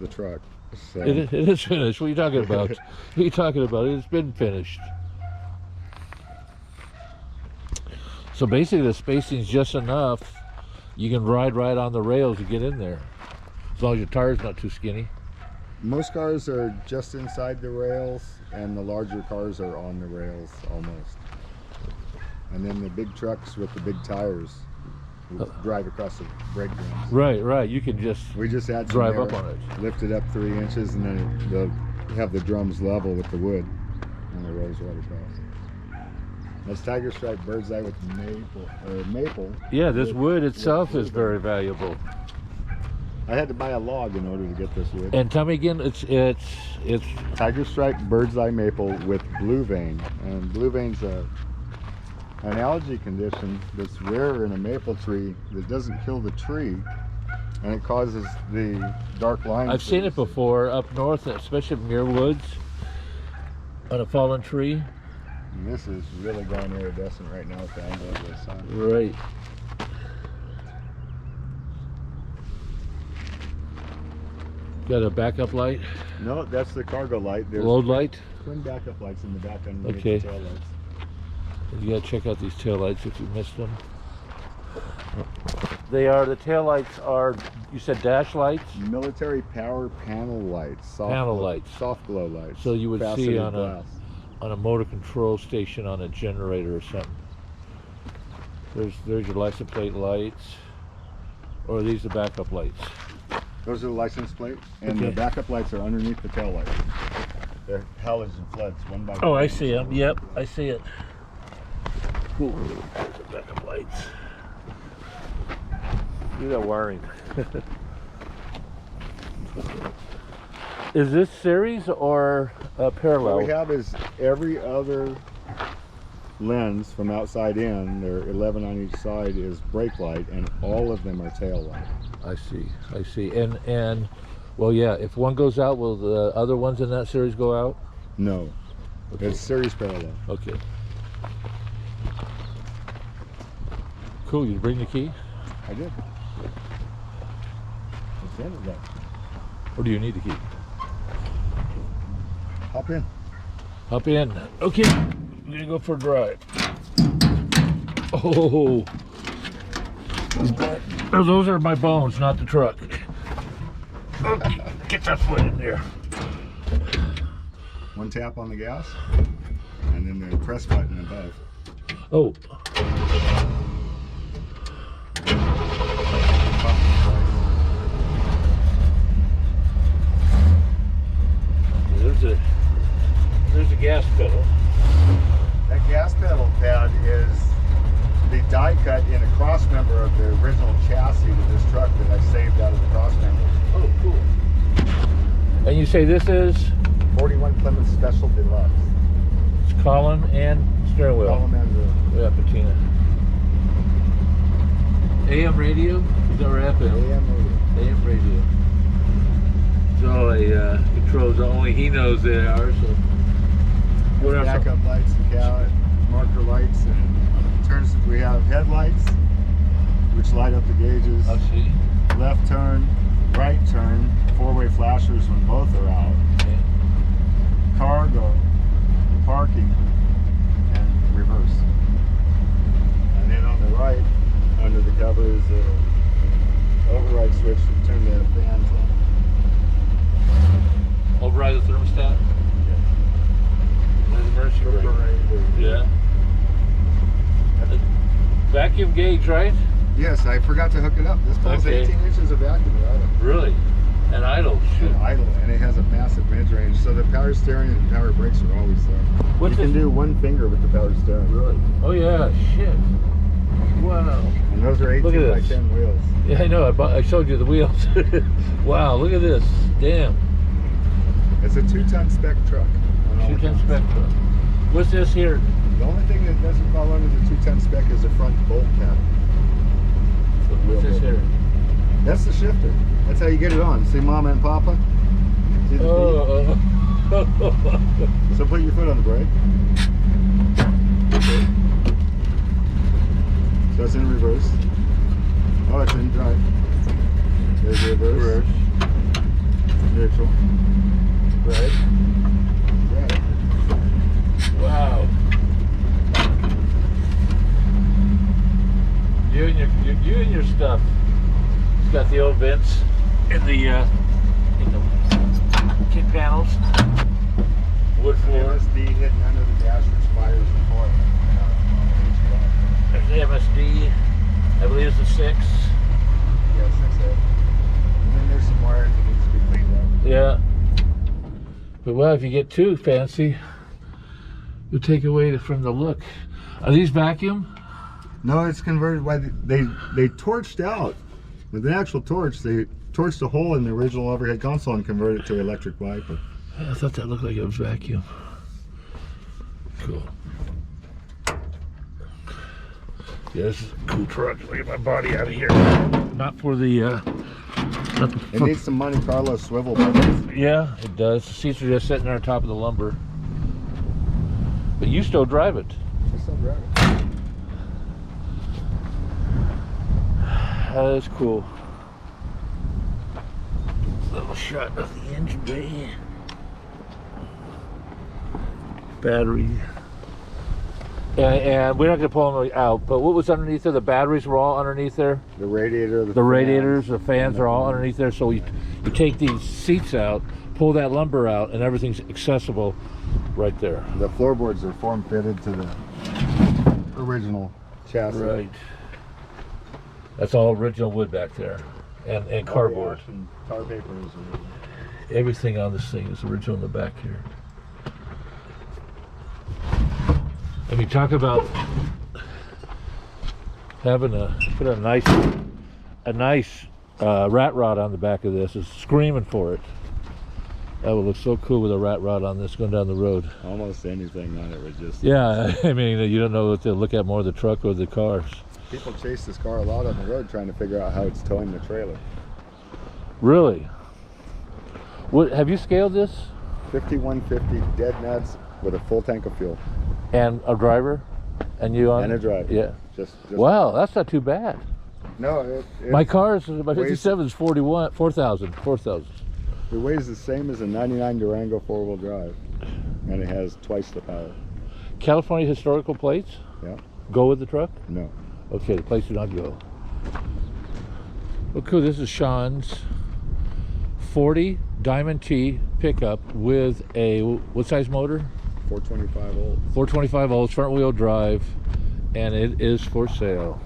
the truck. So. It is finished. What are you talking about? What are you talking about? It's been finished. So basically the spacing's just enough. You can ride right on the rails to get in there. As long as your tire's not too skinny. Most cars are just inside the rails, and the larger cars are on the rails almost. And then the big trucks with the big tires drive across the brake drums. Right. You can just drive up on it. Lift it up 3 inches, and then they'll have the drums level with the wood, and it rolls right across. That's tiger stripe bird's eye with maple. Yeah, this wood itself is very valuable. I had to buy a log in order to get this wood. And tell me again, it's tiger stripe bird's eye maple with blue vein, and blue vein's an algae condition that's rare in a maple tree that doesn't kill the tree, and it causes the dark lines. I've seen it before up north, especially in Muir Woods, on a fallen tree. And this is really going iridescent right now with the angle of the sun. Right. Got a backup light? No, that's the cargo light. There's load light? Twin backup lights in the back underneath okay. the tail lights. You gotta check out these tail lights if you missed them. The tail lights are, you said dash lights? Military power panel lights. Soft glow lights. So you would see on a motor control station on a generator or something. There's your license plate lights. Or are these the backup lights? Those are the license plates, and the backup lights are underneath the tail lights. They're halogen floods, one by one. Oh, I see them. Yep, I see it. Cool. There's the backup lights. Look at that wiring. Is this series or parallel? What we have is every other lens from outside in, there are 11 on each side, is brake light, and all of them are tail light. I see. And well, yeah, if one goes out, will the other ones in that series go out? No. Okay. It's series parallel. Okay. Cool, you bring the key? I did. It's the end of that. Or do you need the key? Hop in. Hop in. Okay, I'm gonna go for a drive. Oh, those are my bones, not the truck. Okay, get that foot in there. One tap on the gas, and then the press button above. Oh. There's a gas pedal. That gas pedal pad is the die cut in a cross member of the original chassis of this truck that I saved out of the cross member. Oh, cool. And you say this is? 41 Plymouth Special Deluxe. It's column and steering wheel. Column and yeah, patina. AM radio? Is that or FM? AM radio. AM radio. So controls, only he knows they are. So backup lights, marker lights, and turns. We have headlights, which light up the gauges. I see. Left turn, right turn, four-way flashers when both are out. Okay. Cargo, parking, and reverse. And then on the right, under the cover, is the override switch to turn the fans on. Override the thermostat? Emergency brake. Yeah. Vacuum gauge, right? Yes, I forgot to hook it up. This pulls 18 inches of vacuum at idle. Really? And idle? Shoot. And idle, and it has a massive mid-range, so the power steering and power brakes are always there. You can do one finger with the power steering. Really? Oh yeah, shit. Wow. And those are 18 by 10 wheels. Yeah, I know. I showed you the wheels. Wow, look at this. Damn. It's a 2-ton spec truck. 2-ton spec truck. What's this here? The only thing that doesn't fall under the 2-ton spec is the front bolt cap. What's this here? That's the shifter. That's how you get it on. See Mama and Papa? See the feet? So put your foot on the brake. Okay. So it's in reverse. Oh, it's in drive. There's reverse. neutral. Right. Right. Wow. You and your stuff. It's got the old vents in the kit panels. Wood floor. MSD hidden under the dash which fires the foil. There's the MSD. I believe it's a 6. Yeah, 6A. And then there's some wiring that needs to be cleaned up. Yeah. But well, if you get too fancy, you'll take away from the look. Are these vacuum? No, it's converted by they torched out with an actual torch. They torched a hole in the original overhead console and converted it to electric wiper. I thought that looked like it was vacuum. Cool. Yeah, this is a cool truck. Look at my body out of here. Not for the It needs some Monte Carlo swivel buttons. yeah, it does. The seats are just sitting there on top of the lumber. But you still drive it. I still drive it. That is cool. Little shot of the engine bay. Battery. And we're not going to pull them out, but what was underneath there? The batteries were all underneath there? The radiator, The radiators, the fans are all underneath there. So you take these seats out, pull that lumber out, and everything's accessible right there. The floorboards are form fitted to the original chassis. Right. That's all original wood back there, and cardboard. And tar paper is original. Everything on this thing is original in the back here. And we talk about having put a nice rat rod on the back of this. Is screaming for it. That would look so cool with a rat rod on this going down the road. Almost anything on it would just... Yeah, I mean, you don't know what to look at more, the truck or the cars. People chase this car a lot on the road trying to figure out how it's towing the trailer. Really? What, have you scaled this? 5150 dead nuts with a full tank of fuel. And a driver? And you on? And a driver. Yeah. Just Wow, that's not too bad. No, My car's, my weighs- 57 is 4,000. it weighs the same as a 99 Durango four-wheel drive. And it has twice the power. California historical plates? Yeah. Go with the truck? No. Okay, the plates do not go. Well, cool. This is Shawn's 40 Diamond T pickup with a, what size motor? 425 volts. 425 volts, front wheel drive, and it is for sale.